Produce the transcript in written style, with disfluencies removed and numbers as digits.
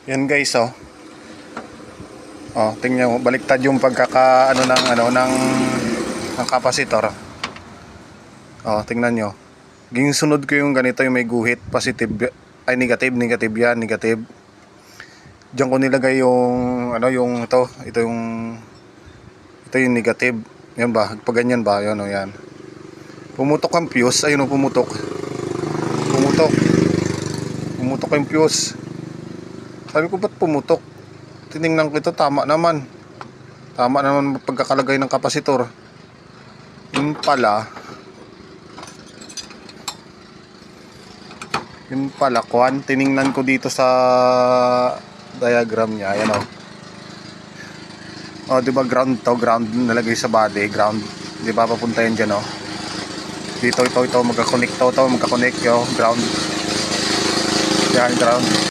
Yan guys, oh. Oh, tingnan mo, baliktad yung pagkaka ng kapasitor. Oh, tingnan nyo. Ginsunod ko yung ganito, yung may guhit, positive ay negative yan, negative. Diyan ko nilagay yung yung ito yung negative. Yan ba? Pag ganyan ba? Yan, oh, yan. Pumutok ang fuse, ayun, oh, pumutok. Pumutok yung fuse. Sabi ko, ba't pumutok? Tiningnan ko, ito tama naman pagkakalagay ng kapasitor. Yun pala kuwan, tiningnan ko dito sa diagram niya. Ayan, oh. Oh, di ba ground nalagay sa body, ground. Di ba papunta yan dyan, oh. Dito ito magka-connect to, magka-connect yo, ground. Yan, ground.